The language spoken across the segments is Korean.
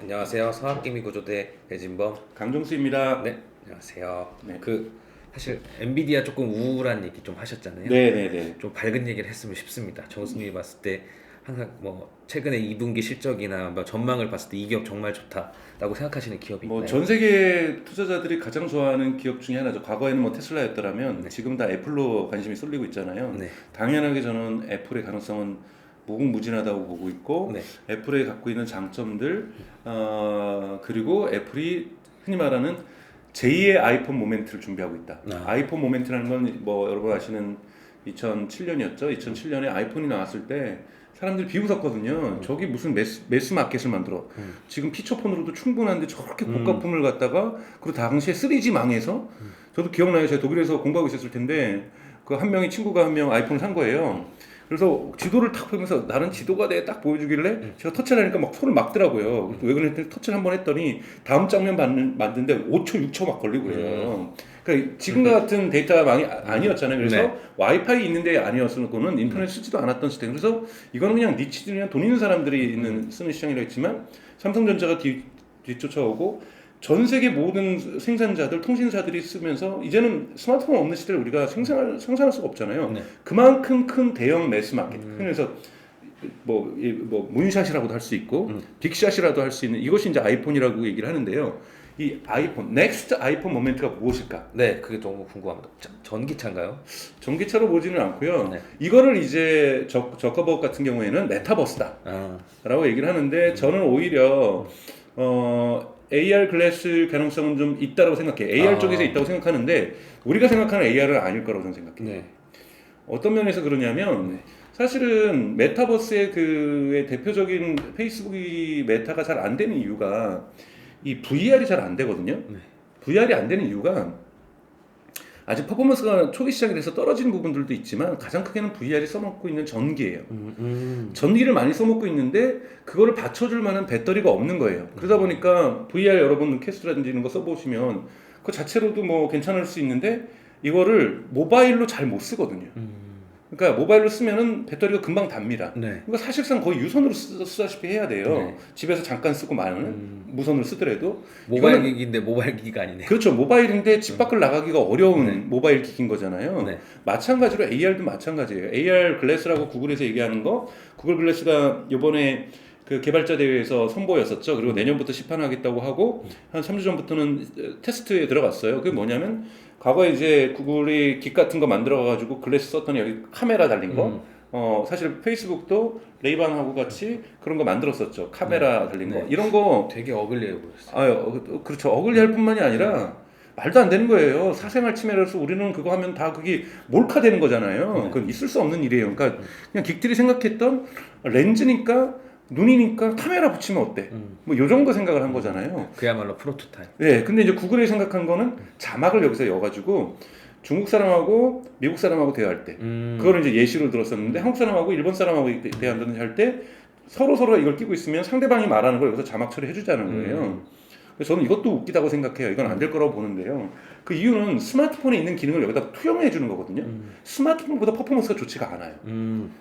안녕하세요. 성학개미구조대 배진범. 강종수입니다. 네, 안녕하세요. 네. 사실 엔비디아 조금 우울한 얘기 좀 하셨잖아요. 네네네. 좀 밝은 얘기를 했으면 싶습니다. 정수님이 봤을 때 항상 뭐 최근에 2분기 실적이나 뭐 전망을 봤을 때 이 기업 정말 좋다라고 생각하시는 기업이 있나요? 전 세계 투자자들이 가장 좋아하는 기업 중에 하나죠. 과거에는 뭐 테슬라였더라면 네. 지금 다 애플로 관심이 쏠리고 있잖아요. 네. 당연하게 저는 애플의 가능성은 무궁무진하다고 보고 있고, 네. 애플이 갖고 있는 장점들, 그리고 애플이 흔히 말하는 제2의 아이폰 모멘트를 준비하고 있다. 아이폰 모멘트라는 건 뭐 여러분 아시는 2007년이었죠. 2007년에 아이폰이 나왔을 때 사람들이 비웃었거든요. 저기 무슨 매스 마켓을 만들어. 지금 피처폰으로도 충분한데 저렇게 고가품을 갖다가, 그리고 당시에 3G 망해서, 저도 기억나요. 제가 독일에서 공부하고 있었을 텐데 그 한 명이, 친구가 한 명 아이폰을 산 거예요. 그래서 지도를 탁 보면서 나는 지도가 돼 딱 보여주길래 제가 터치를 하니까 막 손을 막더라고요. 그래서 왜 그랬더니 터치를 한번 했더니 다음 장면 만드는데 5초 6초 막 걸리고 그래요. 그러니까 지금과 같은 데이터가 아니었잖아요. 그래서 네. 와이파이 있는데 아니었으고는 인터넷 쓰지도 않았던 시대. 그래서 이거는 그냥 니치들이나 돈 있는 사람들이 쓰는 시장이라 했지만, 삼성전자가 뒤쫓아오고 전 세계 모든 생산자들, 통신사들이 쓰면서 이제는 스마트폰 없는 시대를 우리가 상상할 수가 없잖아요. 네. 그만큼 큰 대형 매스 마켓. 그래서 뭐 문샷이라고도 할 수 있고 빅샷이라도 할 수 있는, 이것이 이제 아이폰이라고 얘기를 하는데요. 이 아이폰, 넥스트 아이폰 모멘트가 무엇일까? 네, 그게 너무 궁금합니다. 전기차인가요? 전기차로 보지는 않고요. 네. 이거를 이제 저커버그 같은 경우에는 메타버스다라고 얘기를 하는데, 저는 오히려 AR 글래스 가능성은 좀 있다라고 생각해요. AR 쪽에서 있다고 생각하는데 우리가 생각하는 AR은 아닐 거라고 저는 생각해요. 네. 어떤 면에서 그러냐면, 사실은 메타버스의 그 대표적인 페이스북이 메타가 잘 안 되는 이유가 이 VR이 잘 안 되거든요. 네. VR이 안 되는 이유가 아직 퍼포먼스가 초기 시작이라서 떨어지는 부분들도 있지만, 가장 크게는 VR이 써먹고 있는 전기예요. 전기를 많이 써먹고 있는데 그거를 받쳐줄 만한 배터리가 없는 거예요. 그러다 보니까 VR 여러분 캐스트라든지 이런 거 써보시면 그 자체로도 뭐 괜찮을 수 있는데, 이거를 모바일로 잘 못 쓰거든요. 그러니까 모바일로 쓰면은 배터리가 금방 답니다. 네. 그러니까 사실상 거의 유선으로 쓰다시피 해야 돼요. 네. 집에서 잠깐 쓰고 마는 무선으로 쓰더라도. 모바일 기기인데 모바일 기기가 아니네요. 그렇죠. 모바일인데 집 밖을 나가기가 어려운 모바일 기기인 거잖아요. 네. 마찬가지로 AR도 마찬가지예요. AR 글래스라고 구글에서 얘기하는 거, 구글 글래스가 이번에 그 개발자 대회에서 선보였었죠. 그리고 내년부터 시판하겠다고 하고 한 3주 전부터는 테스트에 들어갔어요. 그게 뭐냐면, 과거에 이제 구글이 깃 같은 거 만들어가지고 글래스 썼더니 여기 카메라 달린 거, 사실 페이스북도 레이반하고 같이 그런 거 만들었었죠. 카메라 달린 거. 이런 거 되게 어글리해 보였어요. 그렇죠. 어글리할 뿐만이 아니라 말도 안 되는 거예요. 사생활 침해라서 우리는 그거 하면 다 그게 몰카되는 거잖아요. 그건 있을 수 없는 일이에요. 그러니까 그냥 긱들이 생각했던 렌즈니까, 눈이니까 카메라 붙이면 어때? 뭐 요 정도 생각을 한 거잖아요. 그야말로 프로토타입. 네, 근데 이제 구글이 생각한 거는 자막을 여기서 여가지고 중국 사람하고 미국 사람하고 대화할 때, 그거를 이제 예시로 들었었는데, 한국 사람하고 일본 사람하고 대화한다든지 할 때 서로 이걸 끼고 있으면 상대방이 말하는 걸 여기서 자막 처리해주자는 거예요. 그래서 저는 이것도 웃기다고 생각해요. 이건 안 될 거라고 보는데요. 그 이유는 스마트폰에 있는 기능을 여기다 투영해 주는 거거든요. 스마트폰보다 퍼포먼스가 좋지가 않아요.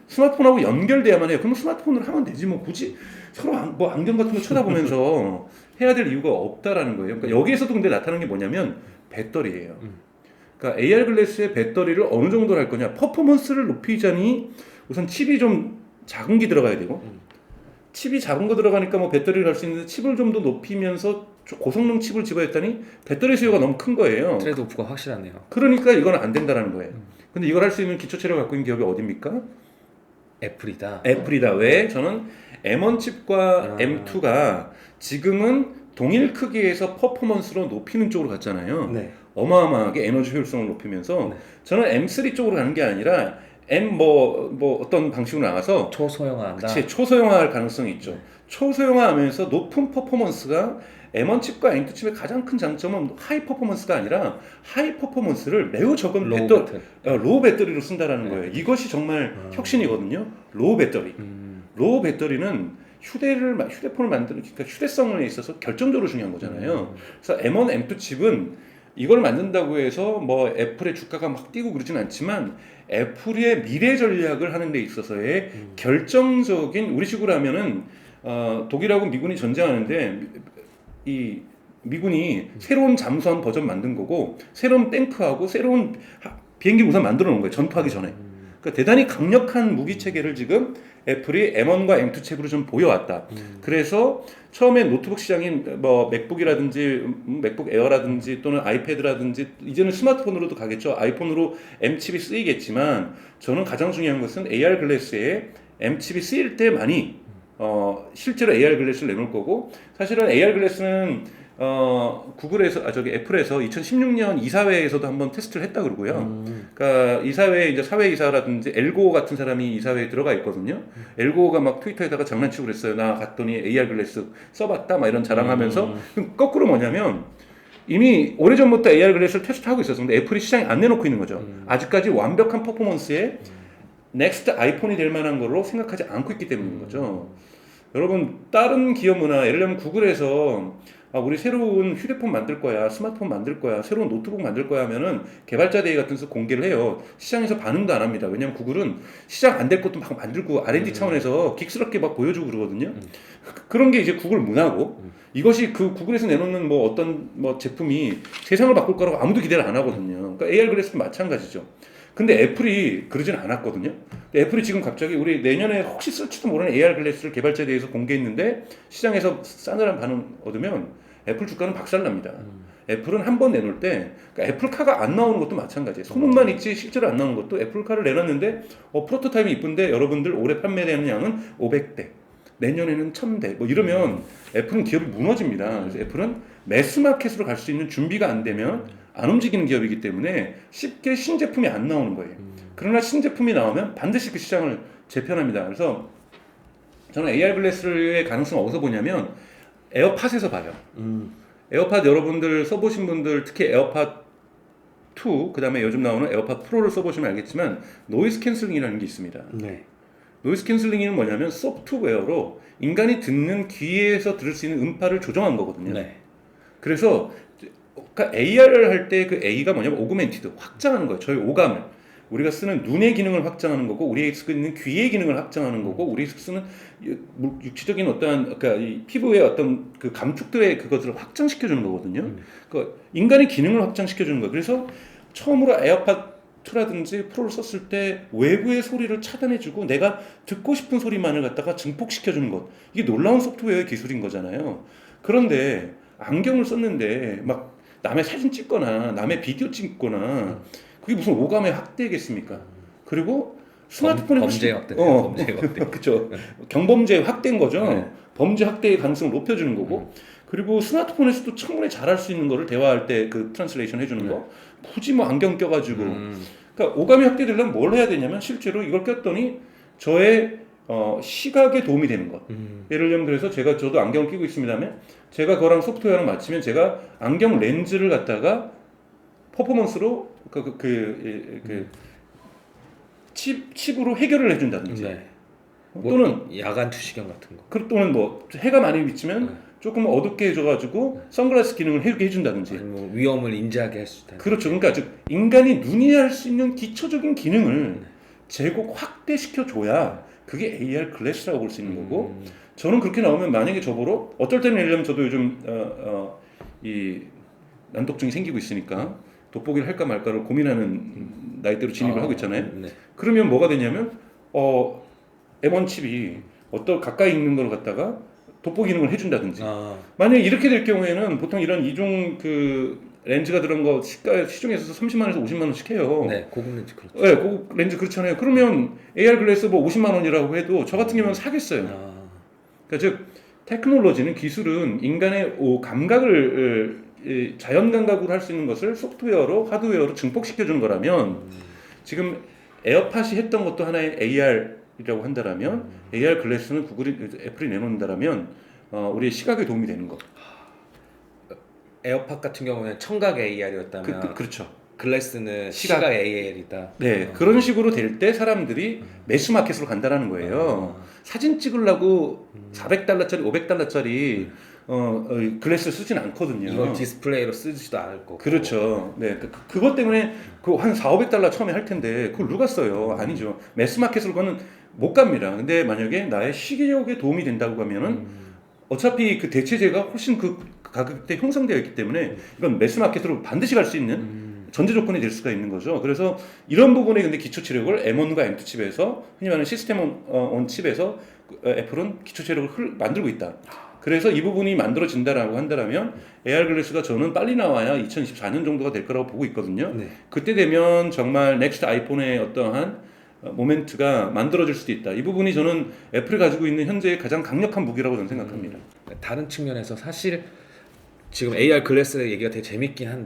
스마트폰하고 연결돼야만 해요. 그럼 스마트폰으로 하면 되지, 뭐 굳이 서로 뭐 안경 같은 거 쳐다보면서 해야 될 이유가 없다라는 거예요. 그러니까 여기에서도 근데 나타나는 게 뭐냐면 배터리예요. 그러니까 AR 글래스의 배터리를 어느 정도로 할 거냐. 퍼포먼스를 높이자니 우선 칩이 좀 작은 게 들어가야 되고, 칩이 작은 거 들어가니까 뭐 배터리를 갈 수 있는데, 칩을 좀 더 높이면서 고성능 칩을 집어했더니 배터리 수요가 너무 큰 거예요. 트레이드오프가 확실하네요. 그러니까 이건 안 된다라는 거예요. 근데 이걸 할 수 있는 기초체력을 갖고 있는 기업이 어디입니까? 애플이다. 애플이다. 왜? 저는 M1 칩과 M2가 지금은 동일 크기에서 퍼포먼스로 높이는 쪽으로 갔잖아요. 네. 어마어마하게 에너지 효율성을 높이면서, 저는 M3 쪽으로 가는 게 아니라 뭐 어떤 방식으로 나가서 초소형화한다. 그치, 초소형화할 가능성이 있죠. 초소형화하면서 높은 퍼포먼스가, M1 칩과 M2 칩의 가장 큰 장점은 하이 퍼포먼스가 아니라 하이 퍼포먼스를 매우 적은 로우 배터리로 쓴다라는 거예요. 이것이 정말 혁신이거든요. 로우 배터리. 로우 배터리는 휴대폰을 만드는, 그러니까 휴대성에 있어서 결정적으로 중요한 거잖아요. 그래서 M1, M2 칩은 이걸 만든다고 해서 뭐 애플의 주가가 막 뛰고 그러진 않지만, 애플의 미래 전략을 하는 데 있어서의 결정적인, 우리 식으로 하면은 독일하고 미군이 전쟁하는데 이 미군이 새로운 잠수함 버전 만든 거고 새로운 탱크하고 새로운 비행기 우선 만들어 놓은 거예요. 전투하기 전에. 그러니까 대단히 강력한 무기 체계를 지금 애플이 M1과 M2 칩으로 좀 보여왔다. 그래서 처음에 노트북 시장인 뭐 맥북이라든지 맥북 에어라든지 또는 아이패드라든지 이제는 스마트폰으로도 가겠죠. 아이폰으로 M 칩이 쓰이겠지만 저는 가장 중요한 것은 AR 글래스에 M 칩이 쓰일 때 많이 실제로 AR 글래스를 내놓을 거고 사실은 AR 글래스는 구글에서 저기 애플에서 2016년 이사회에서도 한번 테스트를 했다 그러고요. 그러니까 이사회 이제 사회이사라든지 엘고 같은 사람이 이사회에 들어가 있거든요. 엘고가 막 트위터에다가 장난치고 그랬어요. 나 갔더니 AR 글래스 써봤다 막 이런 자랑하면서 거꾸로 뭐냐면 이미 오래전부터 AR 글래스를 테스트하고 있었는데 애플이 시장에 안 내놓고 있는 거죠. 아직까지 완벽한 퍼포먼스에 넥스트 아이폰이 될 만한 걸로 생각하지 않고 있기 때문인 거죠. 여러분 다른 기업 문화 예를 들면 구글에서 우리 새로운 휴대폰 만들 거야, 스마트폰 만들 거야, 새로운 노트북 만들 거야 하면은 개발자 데이 같은 데서 공개를 해요. 시장에서 반응도 안 합니다. 왜냐면 구글은 시장 안 될 것도 막 만들고 R&D 차원에서 긱스럽게 막 보여주고 그러거든요. 그런 게 이제 구글 문화고 이것이 그 구글에서 내놓는 뭐 어떤 뭐 제품이 세상을 바꿀 거라고 아무도 기대를 안 하거든요. 그러니까 AR 글래스도 마찬가지죠. 근데 애플이 그러진 않았거든요. 애플이 지금 갑자기 우리 내년에 혹시 쓸지도 모르는 AR 글래스를 개발자에 대해서 공개했는데 시장에서 싸늘한 반응 얻으면 애플 주가는 박살납니다. 애플은 한 번 내놓을 때 그러니까 애플카가 안 나오는 것도 마찬가지예요. 소문만 있지 실제로 안 나오는 것도 애플카를 내놨는데 프로토타입이 이쁜데 여러분들 올해 판매되는 양은 500대 내년에는 1000대 뭐 이러면 애플은 기업이 무너집니다. 그래서 애플은 매스마켓으로 갈 수 있는 준비가 안 되면 안 움직이는 기업이기 때문에 쉽게 신제품이 안 나오는 거예요. 그러나 신제품이 나오면 반드시 그 시장을 재편합니다. 그래서 저는 AR 글래스의 가능성을 어디서 보냐면 에어팟에서 봐요. 에어팟 여러분들 써보신 분들 특히 에어팟 2 그다음에 요즘 나오는 에어팟 프로를 써보시면 알겠지만 노이즈 캔슬링이라는 게 있습니다. 네. 노이즈 캔슬링은 뭐냐면 소프트웨어로 인간이 듣는 귀에서 들을 수 있는 음파를 조정한 거거든요. 네. 그래서 그러니까 AR을 할 때 그 A가 뭐냐면 오그멘티드 확장하는 거예요. 저희 오감을 우리가 쓰는 눈의 기능을 확장하는 거고 우리가 쓰고 있는 귀의 기능을 확장하는 거고 우리가 쓰는 육체적인 어떠한 그러니까 이 피부의 어떤 그 감촉들의 그것들을 확장시켜 주는 거거든요. 그 인간의 기능을 확장시켜 주는 거예요. 그래서 처음으로 에어팟 2라든지 프로를 썼을 때 외부의 소리를 차단해주고 내가 듣고 싶은 소리만을 갖다가 증폭시켜주는 것 이게 놀라운 소프트웨어의 기술인 거잖아요. 그런데 안경을 썼는데 막 남의 사진 찍거나 남의 비디오 찍거나 그게 무슨 오감의 확대겠습니까? 그리고 스마트폰이 범죄 확대, 범죄 확대. 그렇죠. 경범죄 확대인 거죠. 네. 범죄 확대의 가능성을 높여주는 거고. 그리고 스마트폰에서도 충분히 잘할 수 있는 거를 대화할 때 그 트랜슬레이션 해주는 거. 굳이 뭐 안경 껴가지고. 그러니까 오감이 확대되려면 뭘 해야 되냐면 실제로 이걸 꼈더니 저의 시각에 도움이 되는 것. 예를 들면 그래서 저도 안경을 끼고 있습니다만 제가 그거랑 소프트웨어랑 맞추면 제가 안경 렌즈를 갖다가 퍼포먼스로 칩으로 해결을 해준다든지. 네. 또는 야간 투시경 같은 거. 또는 뭐 해가 많이 비치면 조금 어둡게 해줘가지고 선글라스 기능을 해준다든지. 뭐 위험을 인지하게 할 수 있다. 그렇죠. 그러니까 즉 인간이 눈이 할 수 있는 기초적인 기능을 제곱 확대시켜 줘야 그게 AR 글래스라고 볼 수 있는 거고. 저는 그렇게 나오면 만약에 저보러 어떨 때는 예를 들면 저도 요즘 이 난독증이 생기고 있으니까 돋보기를 할까 말까를 고민하는 나이대로 진입을 하고 있잖아요. 네. 그러면 뭐가 되냐면 M1 칩이 어떤 가까이 있는 걸 갖다가 돋보기 기능을 해준다든지. 만약에 이렇게 될 경우에는 보통 이런 이중 그 렌즈가 들어간 거 시중에서 30만 원에서 50만 원씩 해요. 네, 고급 렌즈 그렇죠. 네, 고급 렌즈 그렇잖아요. 그러면 AR 글래스 뭐 50만 원이라고 해도 저 같은 경우는 사겠어요. 그러니까 즉 테크놀로지는 기술은 인간의 감각을 자연 감각으로 할 수 있는 것을 소프트웨어로 하드웨어로 증폭시켜 주는 거라면 지금 에어팟이 했던 것도 하나의 AR이라고 한다라면 AR 글래스는 애플이 내놓는다라면 우리의 시각에 도움이 되는 것. 에어팟 같은 경우는 청각 AR이었다면 그렇죠. 글래스는 시각 AR이다. 네, 그런 식으로 될 때 사람들이 매스마켓으로 간다라는 거예요. 사진 찍으려고 400달러짜리, 500달러짜리 글래스 쓰진 않거든요. 이걸 디스플레이로 쓰지도 않을 거고. 그렇죠. 네, 그것 때문에 한 4, 500달러 처음에 할 텐데 그걸 누가 써요? 아니죠. 매스마켓으로 가는 못 갑니다. 근데 만약에 나의 시기력에 도움이 된다고 하면은 어차피 그 대체재가 훨씬 그 가격대 형성되어 있기 때문에 이건 매스마켓으로 반드시 갈 수 있는 전제 조건이 될 수가 있는 거죠. 그래서 이런 부분에 근데 기초 체력을 M1과 M2 칩에서 흔히 말하는 시스템 온 칩에서 애플은 기초 체력을 만들고 있다. 그래서 이 부분이 만들어진다라고 한다면 AR 글래스가 저는 빨리 나와야 2024년 정도가 될 거라고 보고 있거든요. 네. 그때 되면 정말 넥스트 아이폰의 어떠한 모멘트가 만들어질 수도 있다. 이 부분이 저는 애플이 가지고 있는 현재의 가장 강력한 무기라고 저는 생각합니다. 다른 측면에서 사실 지금 AR 글래스 얘기가 되게 재밌긴 한데